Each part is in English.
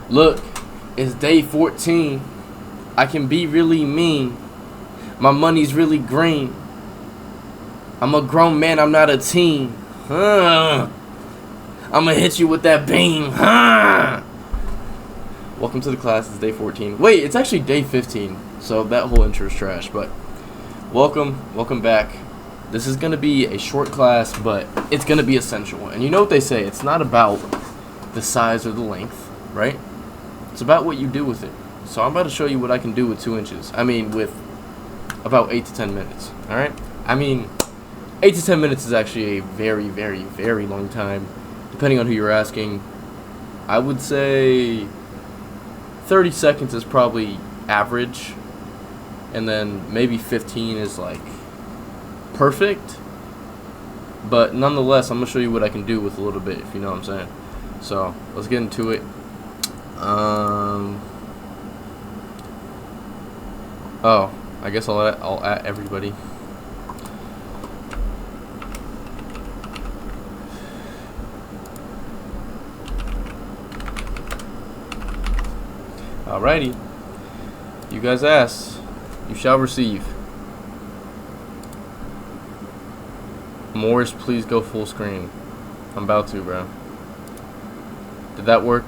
Look, it's day 14. I can be really mean. My money's really green. I'm a grown man, I'm not a teen. I'ma hit you with that beam. Welcome to the class, it's day 14. Wait, it's actually day 15, so that whole intro is trash, but welcome back. This is gonna be a short class, but it's gonna be essential. And you know what they say, it's not about the size or the length, right? It's about what you do with it. So I'm about to show you what I can do with 2 inches. I mean, with about 8 to 10 minutes, alright? I mean, 8 to 10 minutes is actually a very, very, very long time, depending on who you're asking. I would say 30 seconds is probably average, and then maybe 15 is like perfect. But nonetheless, I'm going to show you what I can do with a little bit, if you know what I'm saying. So, let's get into it. Oh, I guess I'll at everybody. Alrighty. You guys asked, you shall receive. Morris, please go full screen. I'm about to, bro. Did that work?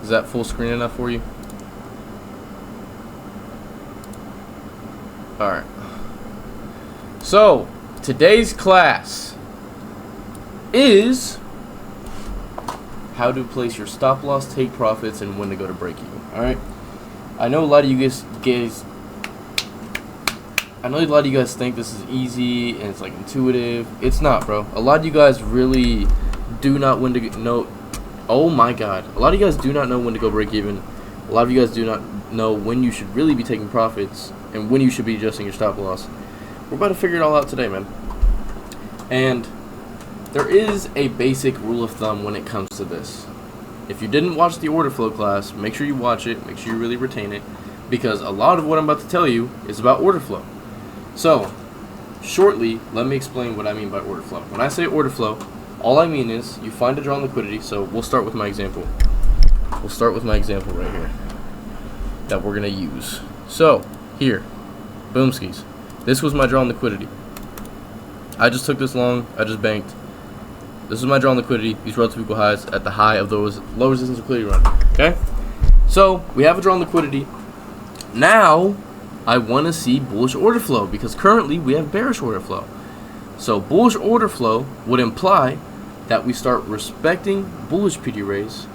Is that full screen enough for you? Alright. So, today's class is how to place your stop loss, take profits, and when to go to break even. Alright? I know a lot of you guys think this is easy and it's like intuitive. It's not, bro. A lot of you guys really do not know. Oh my god. A lot of you guys do not know when to go break even. A lot of you guys do not know when you should really be taking profits and when you should be adjusting your stop loss. We're about to figure it all out today, man. And there is a basic rule of thumb when it comes to this. If you didn't watch the order flow class, make sure you watch it. Make sure you really retain it, because a lot of what I'm about to tell you is about order flow. So, shortly, let me explain what I mean by order flow. When I say order flow, all I mean is you find a draw on liquidity. So we'll start with my example. We'll start with my example right here that we're gonna use. So here, boomskis. This was my draw on liquidity. I just took this long. I just banked. This is my draw on liquidity. These relative equal highs at the high of those low resistance liquidity run. Okay. So we have a draw on liquidity. Now I want to see bullish order flow, because currently we have bearish order flow. So bullish order flow would imply that we start respecting bullish PD rays,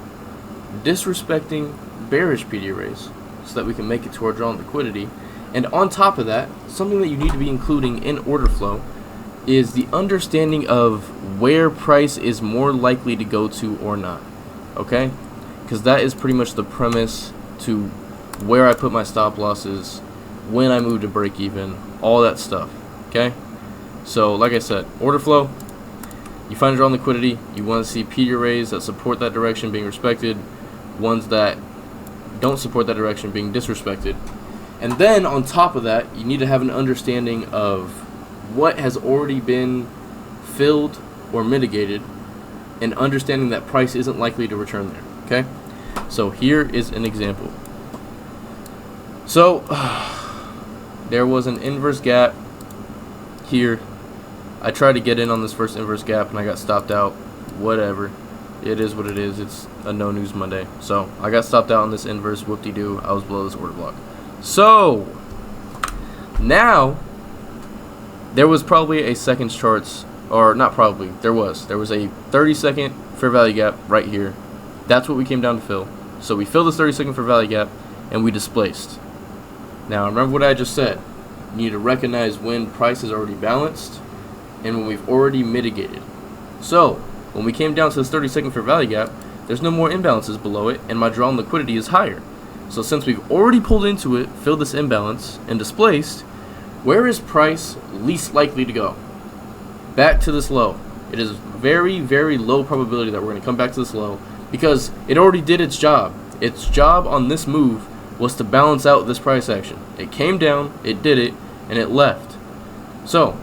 disrespecting bearish PD rays, so that we can make it to our draw on liquidity. And on top of that, something that you need to be including in order flow is the understanding of where price is more likely to go to or not. Okay? Because that is pretty much the premise to where I put my stop losses, when I move to break even, all that stuff. Okay? So, like I said, order flow, you find a draw on liquidity, you want to see PD rays that support that direction being respected, ones that don't support that direction being disrespected. And then, on top of that, you need to have an understanding of what has already been filled or mitigated, and understanding that price isn't likely to return there. Okay? So, here is an example. So, there was an inverse gap here. I tried to get in on this first inverse gap and I got stopped out. Whatever. It is what it is. It's a no news Monday. So I got stopped out on this inverse. Whoop-de-doo. I was below this order block. So now there was probably a seconds charts, or not probably, there was a 30-second fair value gap right here. That's what we came down to fill. So we filled this 30-second fair value gap and we displaced. Now remember what I just said. You need to recognize when price is already balanced and when we've already mitigated. So when we came down to this 30-second fair value gap, there's no more imbalances below it, and my draw on liquidity is higher. So since we've already pulled into it, filled this imbalance, and displaced, where is price least likely to go? Back to this low. It is very, very low probability that we're going to come back to this low, because it already did its job. Its job on this move was to balance out this price action. It came down, it did it, and it left. So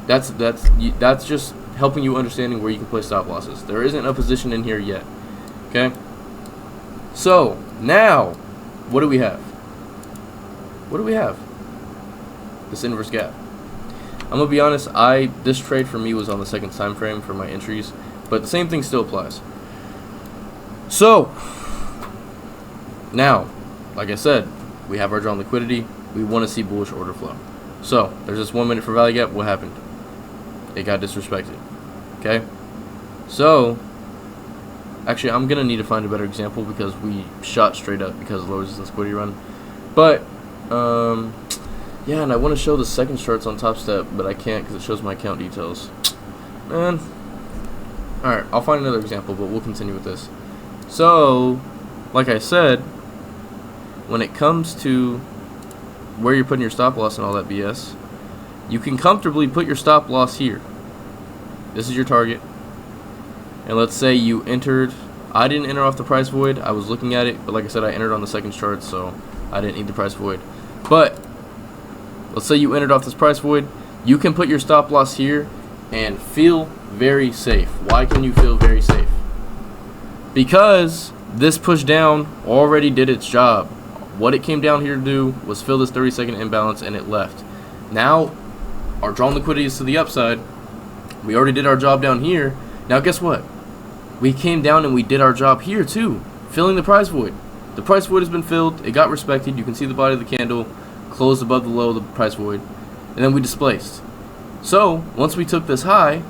that's just helping you understanding where you can place stop losses. There isn't a position in here yet. Okay? So now, what do we have? What do we have? This inverse gap. I'm gonna be honest. This trade for me was on the second time frame for my entries, but the same thing still applies. So now, like I said, we have our drawn liquidity. We want to see bullish order flow. So there's this 1 minute for value gap. What happened? It got disrespected. Okay. So actually, I'm gonna need to find a better example because we shot straight up because of low resistance liquidity run. But yeah, and I want to show the second charts on Top Step, but I can't because it shows my account details. Man. Alright, I'll find another example, but we'll continue with this. So, like I said, when it comes to where you're putting your stop loss and all that BS, you can comfortably put your stop loss here. This is your target. And let's say you entered. I didn't enter off the price void. I was looking at it, but like I said, I entered on the second chart, so I didn't need the price void. But let's say you entered off this price void. You can put your stop loss here and feel very safe. Why can you feel very safe? Because this push down already did its job. What it came down here to do was fill this 30-second imbalance, and it left. Now, our drawn liquidity is to the upside. We already did our job down here. Now, guess what? We came down and we did our job here too, filling the price void. The price void has been filled. It got respected. You can see the body of the candle closed above the low of the price void, and then we displaced. So once we took this high,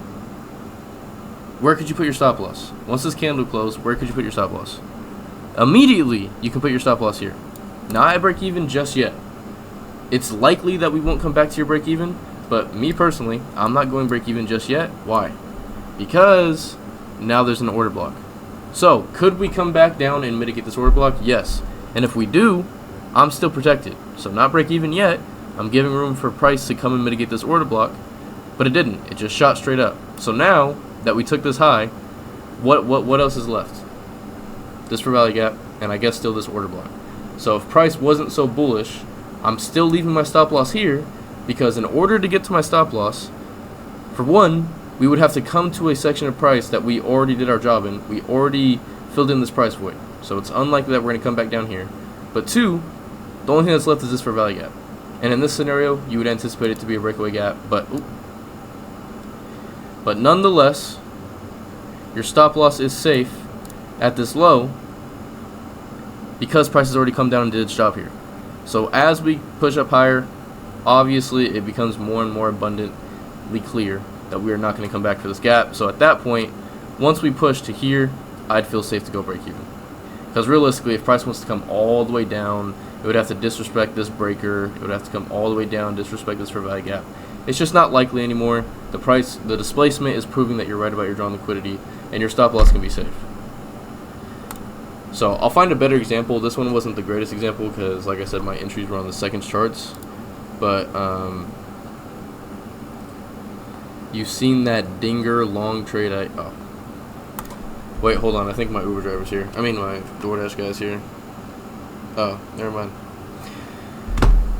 where could you put your stop loss? Once this candle closed, where could you put your stop loss? Immediately, you can put your stop loss here. Not at break even just yet. It's likely that we won't come back to your break even, but me personally, I'm not going break even just yet. Why? Because now there's an order block. So could we come back down and mitigate this order block? Yes. And if we do, I'm still protected. So not break even yet. I'm giving room for price to come and mitigate this order block, but it didn't. It just shot straight up. So now that we took this high, what else is left? This for value gap, and I guess still this order block. So if price wasn't so bullish, I'm still leaving my stop loss here, because in order to get to my stop loss, for one, we would have to come to a section of price that we already did our job in. We already filled in this price void. So it's unlikely that we're going to come back down here. But two, the only thing that's left is this for value gap. And in this scenario, you would anticipate it to be a breakaway gap. But nonetheless, your stop loss is safe at this low because price has already come down and did its job here. So as we push up higher, obviously it becomes more and more abundantly clear that we are not going to come back for this gap. So at that point, once we push to here, I'd feel safe to go break even. Because realistically, if price wants to come all the way down, it would have to disrespect this breaker. It would have to come all the way down, disrespect this for value gap. It's just not likely anymore. The displacement is proving that you're right about your drawn liquidity, and your stop loss can be safe. So I'll find a better example. This one wasn't the greatest example because, like I said, my entries were on the second charts. But you've seen that dinger long trade. Wait, hold on. I think my Uber driver's here. I mean, my DoorDash guy's here. Oh, never mind.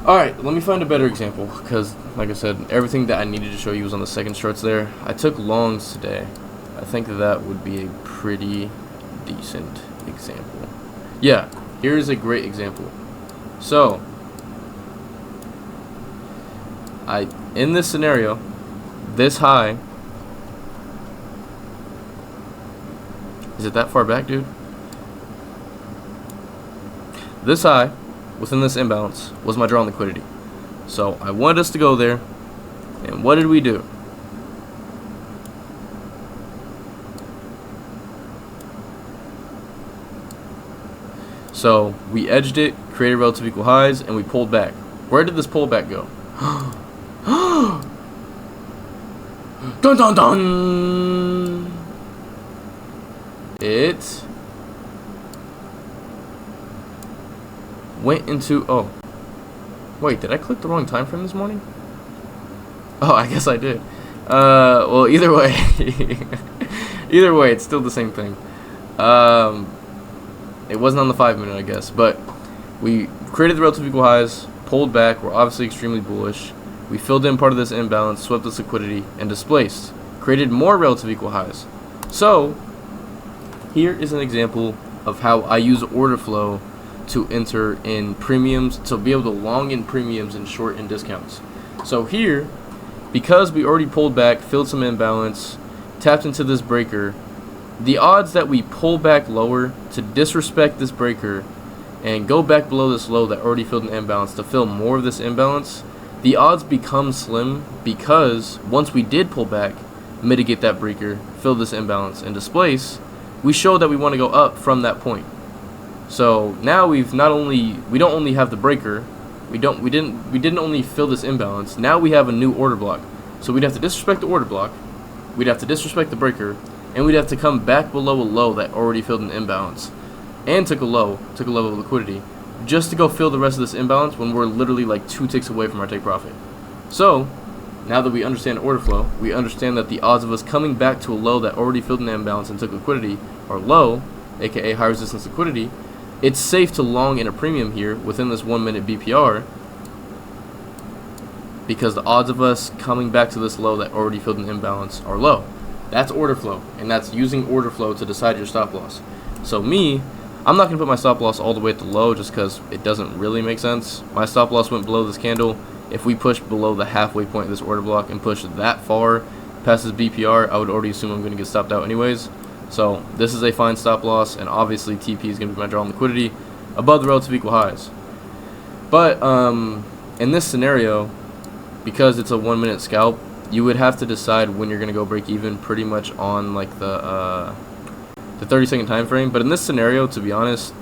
Alright, let me find a better example, because, like I said, everything that I needed to show you was on the second charts there. I took longs today. I think that would be a pretty decent example. Yeah, here's a great example. So, in this scenario, this high, is it that far back, dude? This high, within this imbalance, was my drawn liquidity. So I wanted us to go there, and what did we do? So we edged it, created relative equal highs, and we pulled back. Where did this pullback go? Dun dun dun! It went into, oh, wait, did I click the wrong time frame this morning? Oh, I guess I did. Well, either way, it's still the same thing. It wasn't on the 5 minute, I guess, but we created the relative equal highs, pulled back. We're obviously extremely bullish. We filled in part of this imbalance, swept this liquidity, and displaced. Created more relative equal highs. So here is an example of how I use order flow to enter in premiums, to be able to long in premiums and short in discounts. So here, because we already pulled back, filled some imbalance, tapped into this breaker, the odds that we pull back lower to disrespect this breaker and go back below this low that already filled an imbalance to fill more of this imbalance, the odds become slim, because once we did pull back, mitigate that breaker, fill this imbalance, and displace, we show that we want to go up from that point. So now we don't only have the breaker, we didn't only fill this imbalance. Now we have a new order block. So we'd have to disrespect the order block, we'd have to disrespect the breaker, and we'd have to come back below a low that already filled an imbalance and took a level of liquidity, just to go fill the rest of this imbalance when we're literally like 2 ticks away from our take profit. So now that we understand order flow, we understand that the odds of us coming back to a low that already filled an imbalance and took liquidity are low, aka high resistance liquidity. It's safe to long in a premium here within this 1 minute BPR, because the odds of us coming back to this low that already filled an imbalance are low. That's order flow, and that's using order flow to decide your stop loss. So I'm not going to put my stop loss all the way at the low just because it doesn't really make sense. My stop loss went below this candle. If we push below the halfway point of this order block and push that far past this BPR, I would already assume I'm going to get stopped out anyways. So this is a fine stop loss, and obviously TP is going to be my draw on liquidity above the relative equal highs. But in this scenario, because it's a 1 minute scalp, you would have to decide when you're going to go break even pretty much on like the 30-second time frame. But in this scenario, to be honest,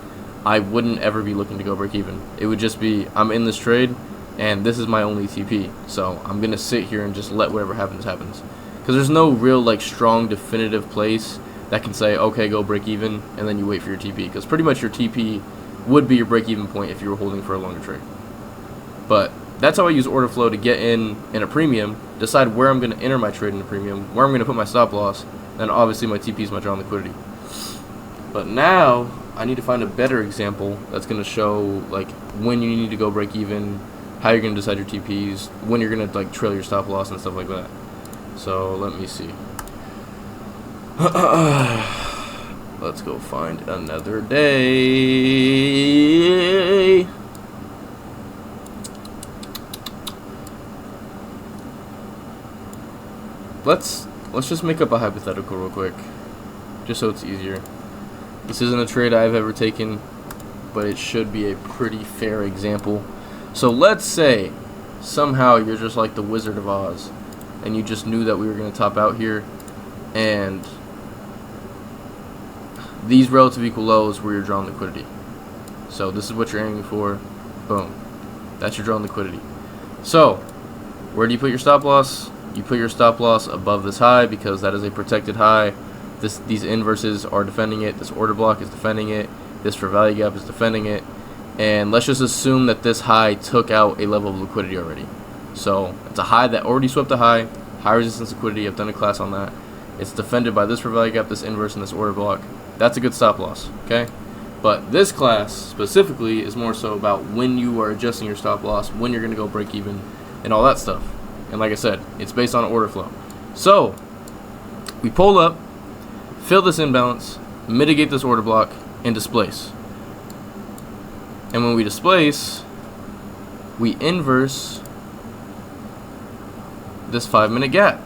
I wouldn't ever be looking to go break even. It would just be, I'm in this trade and this is my only TP, so I'm going to sit here and just let whatever happens happens, because there's no real like strong definitive place that can say, okay, go break even, and then you wait for your TP, because pretty much your TP would be your break even point if you were holding for a longer trade. But that's how I use order flow to get in a premium, decide where I'm going to enter my trade in a premium, where I'm going to put my stop loss, and obviously my TP is my draw on liquidity. But now I need to find a better example that's going to show like when you need to go break even, how you're going to decide your TPs, when you're going to like trail your stop loss and stuff like that. So let me see. Let's go find another day. Let's just make up a hypothetical real quick, just so it's easier. This isn't a trade I've ever taken, but it should be a pretty fair example. So let's say somehow you're just like the Wizard of Oz, and you just knew that we were going to top out here, and these relative equal lows were your drawn liquidity. So this is what you're aiming for. Boom. That's your drawn liquidity. So where do you put your stop loss? You put your stop loss above this high, because that is a protected high. These inverses are defending it. This order block is defending it. This for value gap is defending it. And let's just assume that this high took out a level of liquidity already. So it's a high that already swept a high resistance liquidity. I've done a class on that. It's defended by this for value gap, this inverse, and this order block. That's a good stop loss, okay? But this class specifically is more so about when you are adjusting your stop loss, when you're going to go break even, and all that stuff. And like I said, it's based on order flow. So we pull up, fill this imbalance, mitigate this order block, and displace. And when we displace, we inverse this 5 minute gap.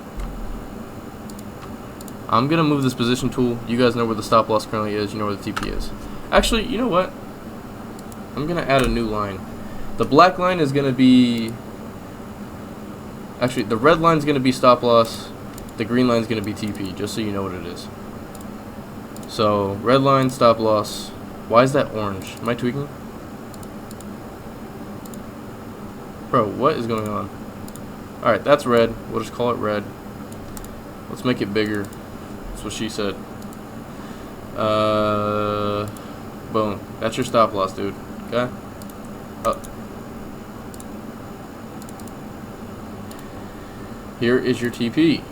I'm going to move this position tool. You guys know where the stop loss currently is. You know where the TP is. Actually, you know what? I'm going to add a new line. The black line is going to be... Actually, the red line is going to be stop loss. The green line is going to be TP, just so you know what it is. So, red line, stop loss. Why is that orange? Am I tweaking? Bro, what is going on? Alright, that's red. We'll just call it red. Let's make it bigger. That's what she said. Boom. That's your stop loss, dude. Okay? Here is your TP.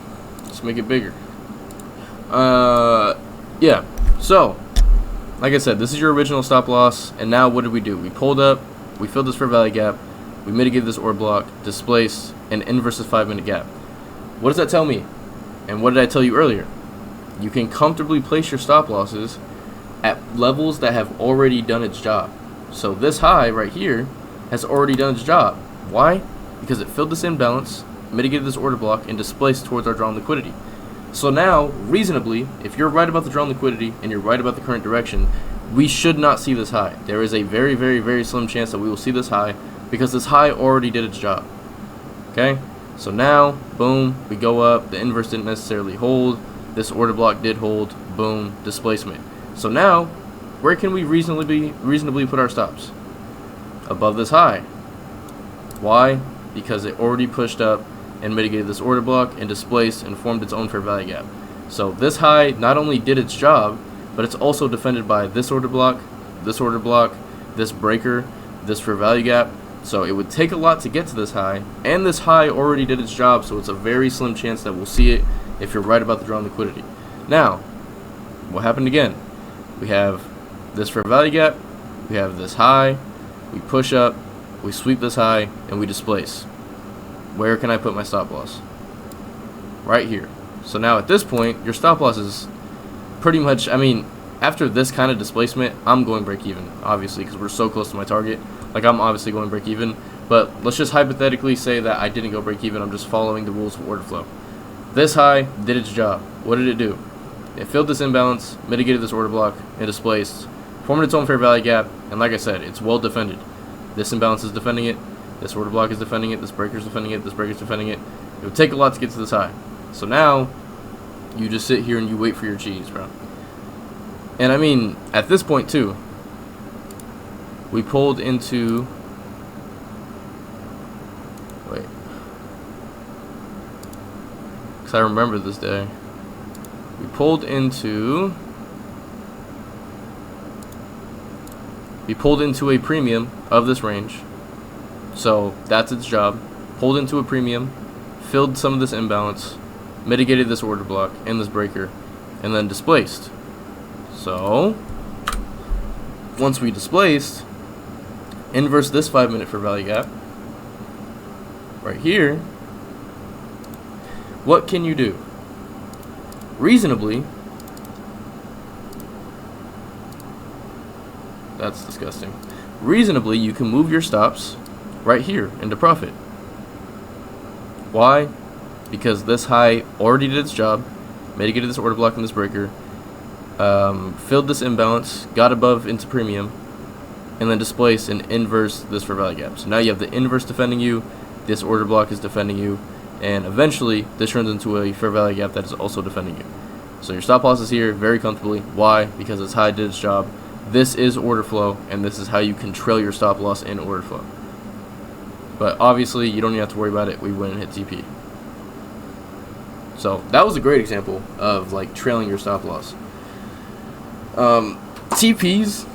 Let's make it bigger. Yeah. So, like I said, this is your original stop loss. And now what did we do? We pulled up. We filled this fair value gap. We mitigated this order block, displaced, and inverse this 5 minute gap. What does that tell me? And what did I tell you earlier? You can comfortably place your stop losses at levels that have already done its job. So this high right here has already done its job. Why? Because it filled this imbalance, mitigated this order block, and displaced towards our drawn liquidity. So now, reasonably, if you're right about the drawn liquidity and you're right about the current direction, we should not see this high. There is a very, very, very slim chance that we will see this high because this high already did its job. Okay? So now, boom, we go up. The inverse didn't necessarily hold. This order block did hold. Boom, displacement. So now, where can we reasonably put our stops? Above this high. Why? Because it already pushed up and mitigated this order block and displaced and formed its own fair value gap. So this high not only did its job, but it's also defended by this order block, this breaker, this fair value gap. So it would take a lot to get to this high, and this high already did its job, so it's a very slim chance that we'll see it if you're right about the drawn liquidity. Now, what happened again? We have this fair value gap, we have this high, we push up, we sweep this high, and we displace. Where can I put my stop loss? Right here. So now at this point, your stop loss is pretty much, I mean, after this kind of displacement, I'm going break even, obviously, because we're so close to my target. Like, I'm obviously going break even, but let's just hypothetically say that I didn't go break even. I'm just following the rules of order flow. This high did its job. What did it do? It filled this imbalance, mitigated this order block, and displaced, formed its own fair value gap, and like I said, it's well defended. This imbalance is defending it, this order block is defending it, this breaker is defending it, this breaker is defending it. It would take a lot to get to this high. So now, you just sit here and you wait for your cheese, bro. And I mean, at this point too, we pulled into, wait, because I remember this day. We pulled into a premium of this range. So that's its job. Pulled into a premium, filled some of this imbalance, mitigated this order block and this breaker, and then displaced. So once we displaced, inverse this 5-minute fair value gap right here, what can you do? Reasonably, that's disgusting. Reasonably, you can move your stops right here into profit. Why? Because this high already did its job, mitigated this order block and this breaker, filled this imbalance, got above into premium, and then displaced and inverse this fair value gap. So now you have the inverse defending you, this order block is defending you, and eventually this turns into a fair value gap that is also defending you. So your stop loss is here very comfortably. Why? Because this high did its job. This is order flow, and this is how you control your stop loss in order flow. But obviously, you don't even have to worry about it. We win and hit TP. So that was a great example of like trailing your stop loss. TPs,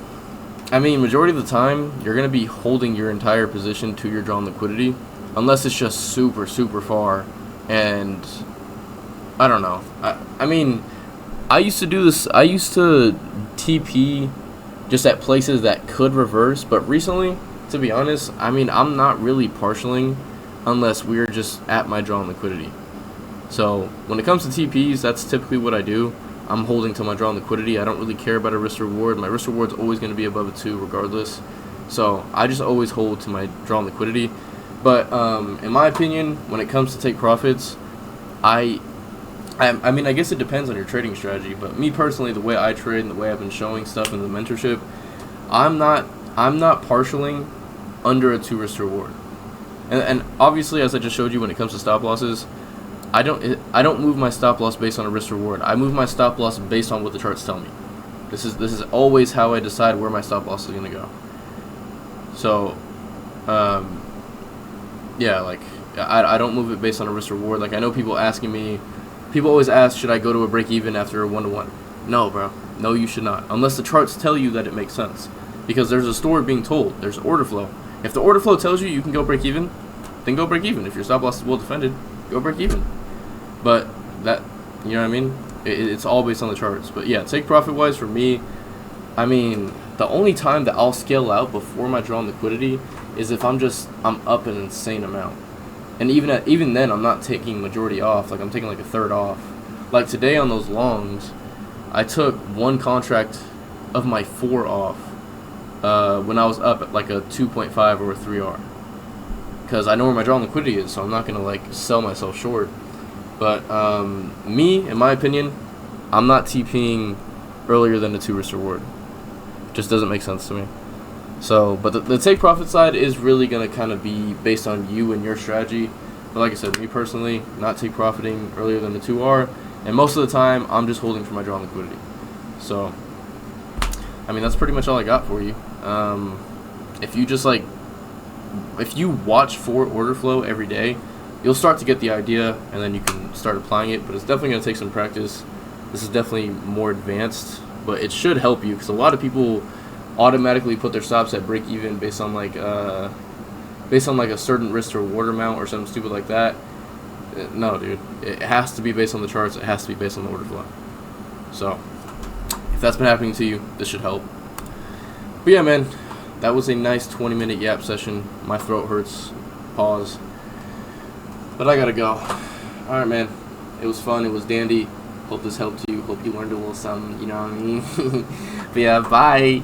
I mean, majority of the time, you're going to be holding your entire position to your drawn liquidity, unless it's just super, super far. And I don't know. I mean, I used to do this. I used to TP just at places that could reverse, but recently, to be honest, I mean, I'm not really partialing unless we're just at my drawn liquidity. So when it comes to TPs, that's typically what I do. I'm holding to my drawn liquidity. I don't really care about a risk reward. My risk reward's always going to be above a 2 regardless. So I just always hold to my drawn liquidity. But in my opinion, when it comes to take profits, I mean, I guess it depends on your trading strategy, but me personally, the way I trade and the way I've been showing stuff in the mentorship, I'm not partialing under a 2 risk reward. And obviously, as I just showed you, when it comes to stop losses, I don't move my stop loss based on a risk reward. I move my stop loss based on what the charts tell me. This is always how I decide where my stop loss is going to go. So, yeah, like I don't move it based on a risk reward. Like, I know people asking me. People always ask, should I go to a break even after a 1-to-1? No, bro. No, you should not. Unless the charts tell you that it makes sense. Because there's a story being told. There's order flow. If the order flow tells you you can go break even, then go break even. If your stop loss is well defended, go break even. But that, you know what I mean? It's all based on the charts. But yeah, take profit wise for me, I mean, the only time that I'll scale out before my drawn liquidity is if I'm up an insane amount. And even then, I'm not taking majority off. Like, I'm taking like a third off. Like today on those longs, I took one contract of my 4 off when I was up at like a 2.5 or a 3R, because I know where my draw liquidity is, so I'm not gonna like sell myself short. But me, in my opinion, I'm not TPing earlier than the 2 risk reward. Just doesn't make sense to me. So, but the take profit side is really gonna kind of be based on you and your strategy. But like I said, me personally, not take profiting earlier than the 2R, and most of the time I'm just holding for my draw liquidity. So, I mean, that's pretty much all I got for you. If you just like, if you watch for order flow every day, you'll start to get the idea, and then you can start applying it. But it's definitely gonna take some practice. This is definitely more advanced, but it should help you, because a lot of people automatically put their stops at break even based on like a certain risk to reward amount or something stupid like that. No, dude, it has to be based on the charts. It has to be based on the order flow. So if that's been happening to you, this should help. But yeah, man, that was a nice 20-minute yap session. My throat hurts. Pause. But I gotta go. All right, man. It was fun. It was dandy. Hope this helped you. Hope you learned a little something. You know what I mean? But yeah, bye.